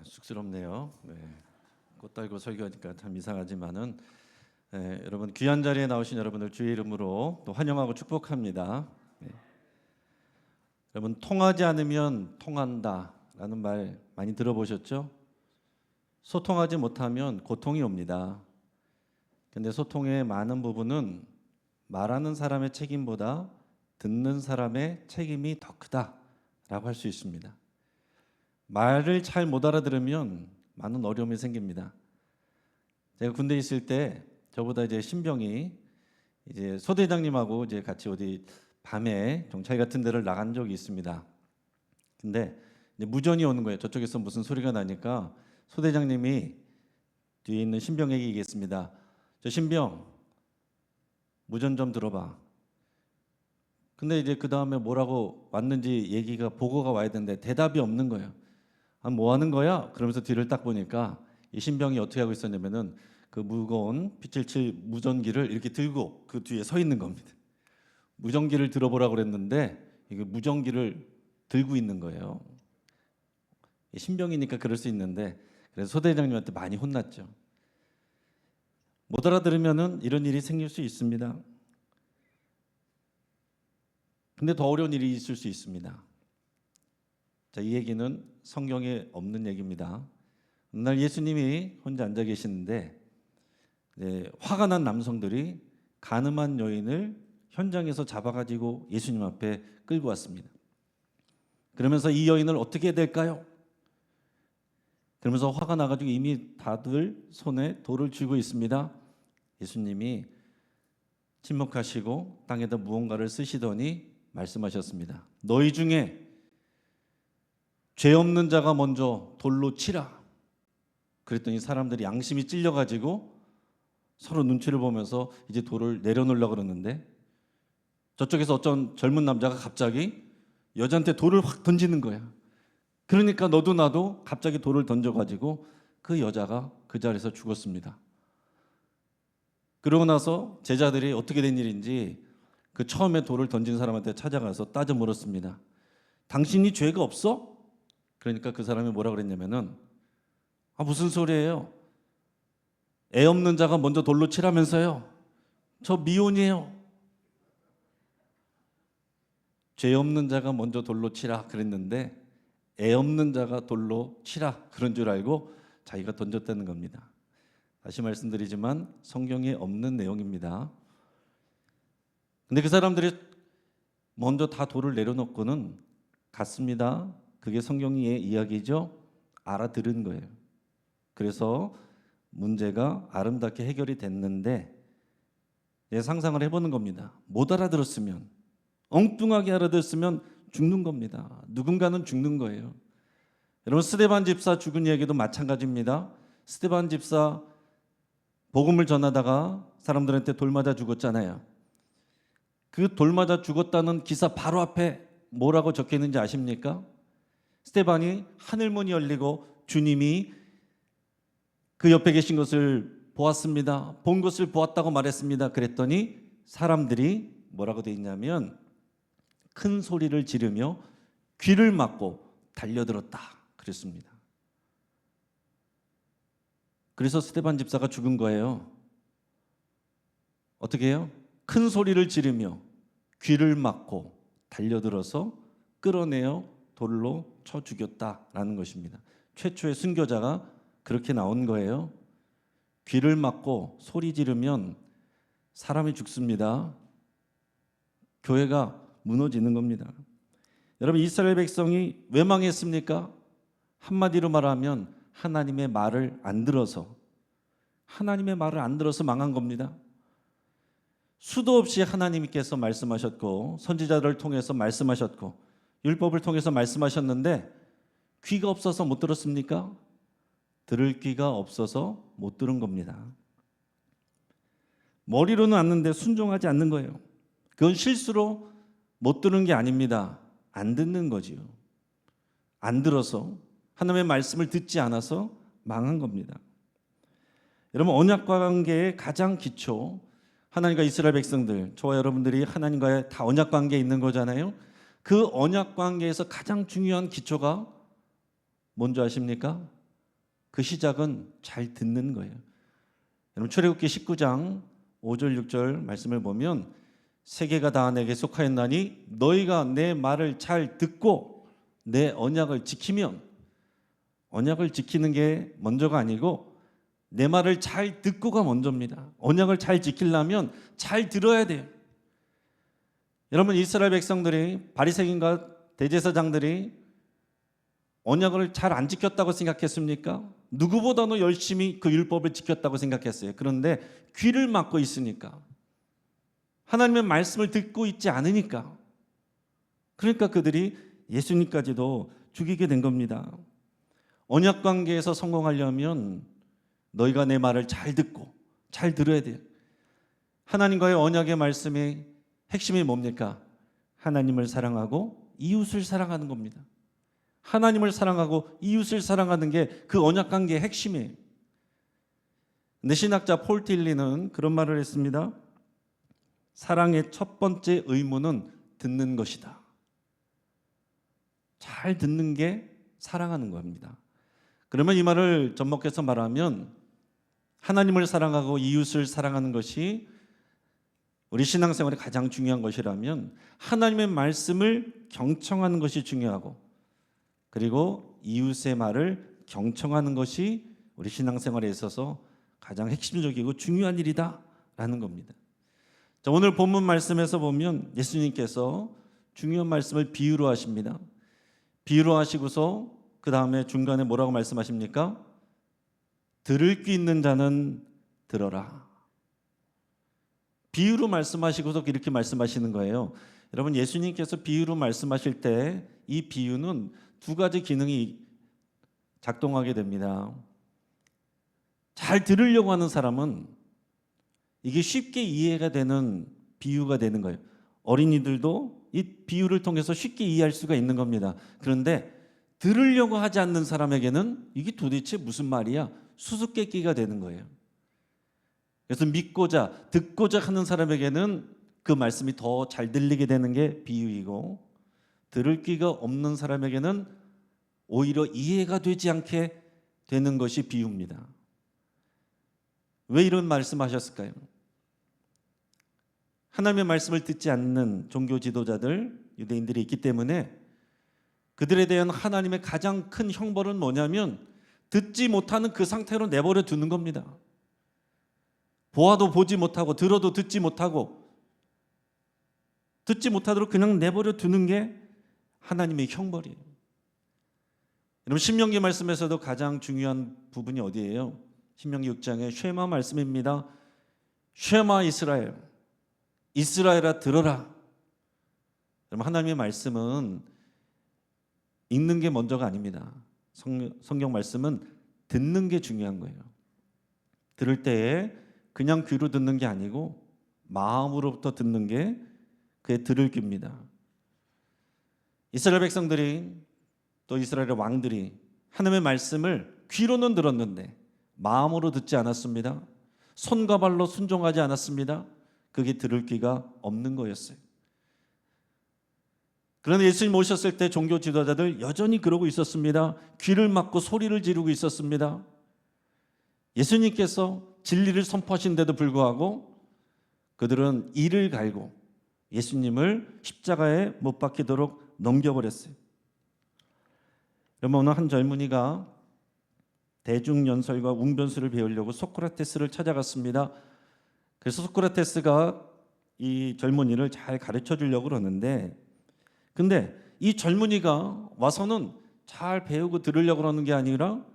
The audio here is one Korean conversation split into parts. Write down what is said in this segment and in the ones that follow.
쑥스럽네요. 꽃 달고 설교하니까 참 이상하지만은 여러분 귀한 자리에 나오신 여러분들 주의 이름으로 또 환영하고 축복합니다. 여러분 통하지 않으면 통한다라는 말 많이 들어보셨죠? 소통하지 못하면 고통이 옵니다. 근데 소통의 많은 부분은 말하는 사람의 책임보다 듣는 사람의 책임이 더 크다라고 할 수 있습니다. 말을 잘 못 알아들으면 많은 어려움이 생깁니다. 제가 군대에 있을 때 저보다 이제 신병이 이제 소대장님하고 이제 같이 어디 밤에 경찰 같은 데를 나간 적이 있습니다. 근데 이제 무전이 오는 거예요. 저쪽에서 무슨 소리가 나니까 소대장님이 뒤에 있는 신병에게 얘기했습니다. 저 신병 무전 좀 들어봐. 근데 이제 그 다음에 뭐라고 왔는지 얘기가 보고가 와야 되는데 대답이 없는 거예요. 아, 뭐 하는 거야? 그러면서 뒤를 딱 보니까 이 신병이 어떻게 하고 있었냐면은 그 무거운 P77 무전기를 이렇게 들고 그 뒤에 서 있는 겁니다. 무전기를 들어보라고 그랬는데 이게 무전기를 들고 있는 거예요. 신병이니까 그럴 수 있는데 그래서 소대장님한테 많이 혼났죠. 못 알아들으면은 이런 일이 생길 수 있습니다. 근데 더 어려운 일이 있을 수 있습니다. 자, 이 얘기는 성경에 없는 얘기입니다. 어느 날 예수님이 혼자 앉아 계시는데 화가 난 남성들이 간음한 여인을 현장에서 잡아가지고 예수님 앞에 끌고 왔습니다. 그러면서 이 여인을 어떻게 해야 될까요? 그러면서 화가 나가지고 이미 다들 손에 돌을 쥐고 있습니다. 예수님이 침묵하시고 땅에다 무언가를 쓰시더니 말씀하셨습니다. 너희 중에 죄 없는 자가 먼저 돌로 치라. 그랬더니 사람들이 양심이 찔려가지고 서로 눈치를 보면서 이제 돌을 내려놓으려고 그러는데 저쪽에서 어떤 젊은 남자가 갑자기 여자한테 돌을 확 던지는 거야. 그러니까 너도 나도 갑자기 돌을 던져가지고 그 여자가 그 자리에서 죽었습니다. 그러고 나서 제자들이 어떻게 된 일인지 그 처음에 돌을 던진 사람한테 찾아가서 따져 물었습니다. 당신이 죄가 없어? 그러니까 그 사람이 뭐라 그랬냐면은 무슨 소리예요? 애 없는 자가 먼저 돌로 치라면서요. 저 미혼이에요. 죄 없는 자가 먼저 돌로 치라 그랬는데 애 없는 자가 돌로 치라 그런 줄 알고 자기가 던졌다는 겁니다. 다시 말씀드리지만 성경에 없는 내용입니다. 근데 그 사람들이 먼저 다 돌을 내려놓고는 갔습니다. 그게 성경의 이야기죠. 알아들은 거예요. 그래서 문제가 아름답게 해결이 됐는데 상상을 해보는 겁니다. 못 알아들었으면, 엉뚱하게 알아들었으면 죽는 겁니다. 누군가는 죽는 거예요. 여러분 스데반 집사 죽은 이야기도 마찬가지입니다. 스데반 집사 복음을 전하다가 사람들한테 돌 맞아 죽었잖아요. 그 돌 맞아 죽었다는 기사 바로 앞에 뭐라고 적혀 있는지 아십니까? 스데반이 하늘문이 열리고 주님이 그 옆에 계신 것을 보았습니다. 본 것을 보았다고 말했습니다. 그랬더니 사람들이 뭐라고 돼 있냐면 큰 소리를 지르며 귀를 막고 달려들었다 그랬습니다. 그래서 스데반 집사가 죽은 거예요. 어떻게 해요? 큰 소리를 지르며 귀를 막고 달려들어서 끌어내어 돌로 쳐 죽였다라는 것입니다. 최초의 순교자가 그렇게 나온 거예요. 귀를 막고 소리 지르면 사람이 죽습니다. 교회가 무너지는 겁니다. 여러분 이스라엘 백성이 왜 망했습니까? 한마디로 말하면 하나님의 말을 안 들어서 망한 겁니다. 수도 없이 하나님께서 말씀하셨고 선지자들을 통해서 말씀하셨고 율법을 통해서 말씀하셨는데 귀가 없어서 못 들었습니까? 들을 귀가 없어서 못 들은 겁니다. 머리로는 아는데 순종하지 않는 거예요. 그건 실수로 못 들은 게 아닙니다. 안 듣는 거지요. 안 들어서 하나님의 말씀을 듣지 않아서 망한 겁니다. 여러분 언약 관계의 가장 기초, 하나님과 이스라엘 백성들, 저와 여러분들이 하나님과의 다 언약 관계에 있는 거잖아요. 그 언약 관계에서 가장 중요한 기초가 뭔지 아십니까? 그 시작은 잘 듣는 거예요. 여러분 출애굽기 19장 5절 6절 말씀을 보면 세계가 다 내게 속하였나니 너희가 내 말을 잘 듣고 내 언약을 지키면, 언약을 지키는 게 먼저가 아니고 내 말을 잘 듣고가 먼저입니다. 언약을 잘 지키려면 잘 들어야 돼요. 여러분 이스라엘 백성들이, 바리새인과 대제사장들이 언약을 잘 안 지켰다고 생각했습니까? 누구보다도 열심히 그 율법을 지켰다고 생각했어요. 그런데 귀를 막고 있으니까, 하나님의 말씀을 듣고 있지 않으니까, 그러니까 그들이 예수님까지도 죽이게 된 겁니다. 언약 관계에서 성공하려면 너희가 내 말을 잘 듣고 잘 들어야 돼요. 하나님과의 언약의 말씀의 핵심이 뭡니까? 하나님을 사랑하고 이웃을 사랑하는 겁니다. 하나님을 사랑하고 이웃을 사랑하는 게 그 언약 관계의 핵심이에요. 근데 신학자 폴 틸리는 그런 말을 했습니다. 사랑의 첫 번째 의무는 듣는 것이다. 잘 듣는 게 사랑하는 겁니다. 그러면 이 말을 접목해서 말하면 하나님을 사랑하고 이웃을 사랑하는 것이 우리 신앙생활에 가장 중요한 것이라면 하나님의 말씀을 경청하는 것이 중요하고, 그리고 이웃의 말을 경청하는 것이 우리 신앙생활에 있어서 가장 핵심적이고 중요한 일이다라는 겁니다. 자, 오늘 본문 말씀에서 보면 예수님께서 중요한 말씀을 비유로 하십니다. 비유로 하시고서 그 다음에 중간에 뭐라고 말씀하십니까? 들을 귀 있는 자는 들어라. 비유로 말씀하시고서 이렇게 말씀하시는 거예요. 여러분 예수님께서 비유로 말씀하실 때 이 비유는 두 가지 기능이 작동하게 됩니다. 잘 들으려고 하는 사람은 이게 쉽게 이해가 되는 비유가 되는 거예요. 어린이들도 이 비유를 통해서 쉽게 이해할 수가 있는 겁니다. 그런데 들으려고 하지 않는 사람에게는 이게 도대체 무슨 말이야? 수수께끼가 되는 거예요. 그래서 믿고자 듣고자 하는 사람에게는 그 말씀이 더 잘 들리게 되는 게 비유이고, 들을 귀가 없는 사람에게는 오히려 이해가 되지 않게 되는 것이 비유입니다. 왜 이런 말씀하셨을까요? 하나님의 말씀을 듣지 않는 종교 지도자들, 유대인들이 있기 때문에 그들에 대한 하나님의 가장 큰 형벌은 뭐냐면 듣지 못하는 그 상태로 내버려 두는 겁니다. 보아도 보지 못하고 들어도 듣지 못하고 듣지 못하도록 그냥 내버려 두는 게 하나님의 형벌이에요. 여러분 신명기 말씀에서도 가장 중요한 부분이 어디예요? 신명기 6장의 쉐마 말씀입니다. 쉐마 이스라엘, 이스라엘아 들어라. 여러분 하나님의 말씀은 읽는 게 먼저가 아닙니다. 성경 말씀은 듣는 게 중요한 거예요. 들을 때에 그냥 귀로 듣는 게 아니고 마음으로부터 듣는 게 그의 들을 귀입니다. 이스라엘 백성들이 또 이스라엘의 왕들이 하나님의 말씀을 귀로는 들었는데 마음으로 듣지 않았습니다. 손과 발로 순종하지 않았습니다. 그게 들을 귀가 없는 거였어요. 그런데 예수님 오셨을 때 종교 지도자들 여전히 그러고 있었습니다. 귀를 막고 소리를 지르고 있었습니다. 예수님께서 진리를 선포하신데도 불구하고 그들은 이를 갈고 예수님을 십자가에 못 박히도록 넘겨버렸어요. 여러분 오늘 한 젊은이가 대중연설과 웅변수를 배우려고 소크라테스를 찾아갔습니다. 그래서 소크라테스가 이 젊은이를 잘 가르쳐 주려고 그러는데, 근데 이 젊은이가 와서는 잘 배우고 들으려고 그러는 게 아니라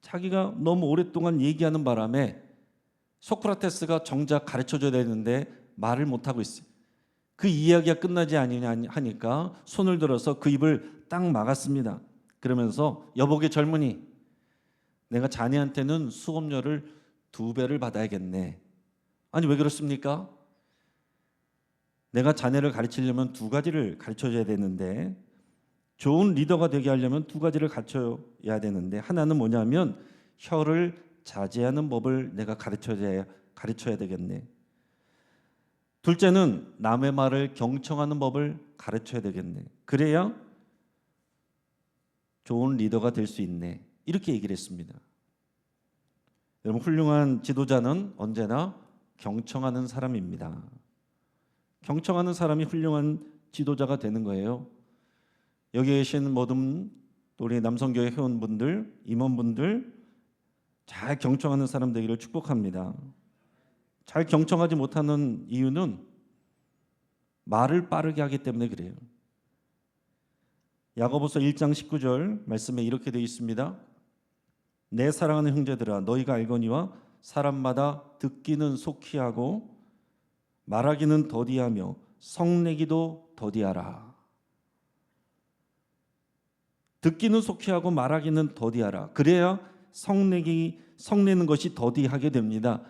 자기가 너무 오랫동안 얘기하는 바람에 소크라테스가 정작 가르쳐 줘야 되는데 말을 못하고 있어요. 그 이야기가 끝나지 않으니까 손을 들어서 그 입을 딱 막았습니다. 그러면서 여보게 젊은이, 내가 자네한테는 수업료를 2배를 받아야겠네. 아니 왜 그렇습니까? 내가 자네를 가르치려면 2가지를 가르쳐줘야 되는데, 좋은 리더가 되게 하려면 2가지를 가르쳐야 되는데, 하나는 뭐냐면 혀를 자제하는 법을 내가 가르쳐야 되겠네. 둘째는 남의 말을 경청하는 법을 가르쳐야 되겠네. 그래야 좋은 리더가 될 수 있네. 이렇게 얘기를 했습니다. 여러분, 훌륭한 지도자는 언제나 경청하는 사람입니다. 경청하는 사람이 훌륭한 지도자가 되는 거예요. 여기 계신 모든 우리 남성교회 회원분들, 임원분들 잘 경청하는 사람 되기를 축복합니다. 잘 경청하지 못하는 이유는 말을 빠르게 하기 때문에 그래요. 야고보서 1장 19절 말씀에 이렇게 되어 있습니다. 내 사랑하는 형제들아, 너희가 알거니와 사람마다 듣기는 속히 하고 말하기는 더디하며 성내기도 더디하라. 듣기는 속히 하고 말하기는 더디하라. 그래야 성내는 것이 더디하게 됩니다.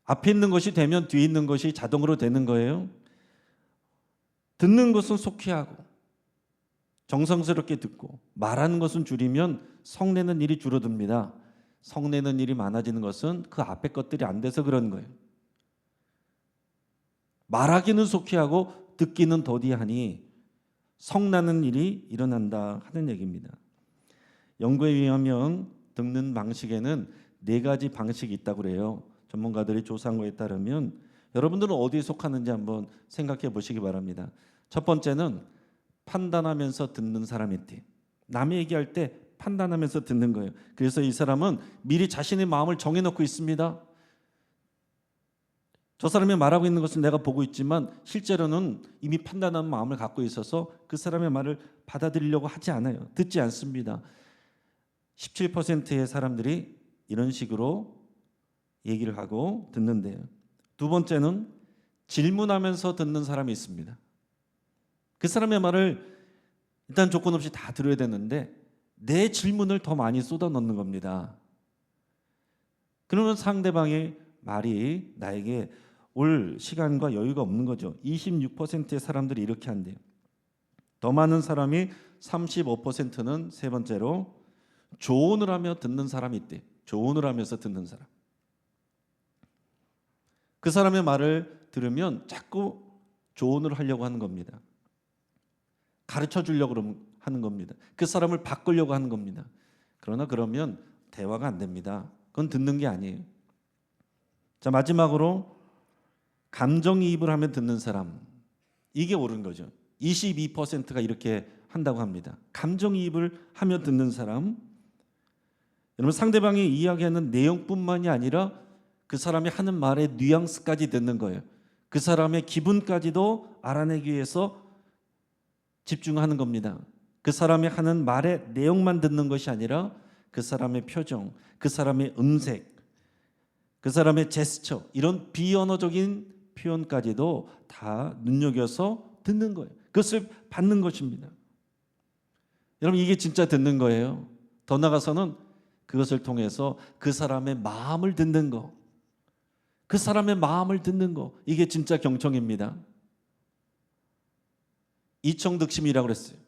앞에 있는 것이 되면 뒤에 있는 것이 자동으로 되는 거예요. 듣는 것은 속히 하고 정성스럽게 듣고 말하는 것은 줄이면 성내는 일이 줄어듭니다. 성내는 일이 많아지는 것은 그 앞에 것들이 안 돼서 그런 거예요. 말하기는 속히 하고 듣기는 더디하니 성나는 일이 일어난다 하는 얘기입니다. 연구에 의하면 듣는 방식에는 4가지 방식이 있다고 그래요. 전문가들이 조사한 거에 따르면 여러분들은 어디에 속하는지 한번 생각해 보시기 바랍니다. 첫 번째는 판단하면서 듣는 사람이 있대. 남이 얘기할 때 판단하면서 듣는 거예요. 그래서 이 사람은 미리 자신의 마음을 정해놓고 있습니다. 저 사람이 말하고 있는 것은 내가 보고 있지만 실제로는 이미 판단하는 마음을 갖고 있어서 그 사람의 말을 받아들이려고 하지 않아요. 듣지 않습니다. 17%의 사람들이 이런 식으로 얘기를 하고 듣는데요. 두 번째는 질문하면서 듣는 사람이 있습니다. 그 사람의 말을 일단 조건 없이 다 들어야 되는데 내 질문을 더 많이 쏟아 넣는 겁니다. 그러면 상대방의 말이 나에게 올 시간과 여유가 없는 거죠. 26%의 사람들이 이렇게 한대요. 더 많은 사람이 35%는 세 번째로 조언을 하며 듣는 사람이 있대요. 조언을 하면서 듣는 사람. 그 사람의 말을 들으면 자꾸 조언을 하려고 하는 겁니다. 가르쳐 주려고 하는 겁니다. 그 사람을 바꾸려고 하는 겁니다. 그러나 그러면 대화가 안 됩니다. 그건 듣는 게 아니에요. 자, 마지막으로 감정이입을 하면 듣는 사람. 이게 옳은 거죠. 22%가 이렇게 한다고 합니다. 감정이입을 하며 듣는 사람. 여러분, 상대방이 이야기하는 내용뿐만이 아니라 그 사람이 하는 말의 뉘앙스까지 듣는 거예요. 그 사람의 기분까지도 알아내기 위해서 집중하는 겁니다. 그 사람이 하는 말의 내용만 듣는 것이 아니라 그 사람의 표정, 그 사람의 음색, 그 사람의 제스처, 이런 비언어적인 표현까지도 다 눈여겨서 듣는 거예요. 그것을 받는 것입니다. 여러분, 이게 진짜 듣는 거예요. 더 나아가서는 그것을 통해서 그 사람의 마음을 듣는 거, 그 사람의 마음을 듣는 거, 이게 진짜 경청입니다. 이청득심이라고 그랬어요.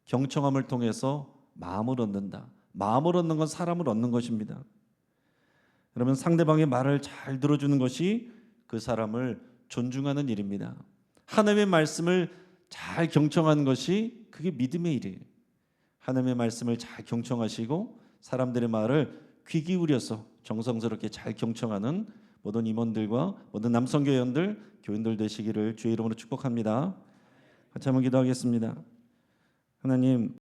경청함을 통해서 마음을 얻는다. 마음을 얻는 건 사람을 얻는 것입니다. 그러면 상대방의 말을 잘 들어주는 것이 그 사람을 존중하는 일입니다. 하나님의 말씀을 잘 경청하는 것이 그게 믿음의 일이에요. 하나님의 말씀을 잘 경청하시고 사람들의 말을 귀 기울여서 정성스럽게 잘 경청하는 모든 임원들과 모든 남성교회원들, 교인들 되시기를 주의 이름으로 축복합니다. 같이 한번 기도하겠습니다. 하나님,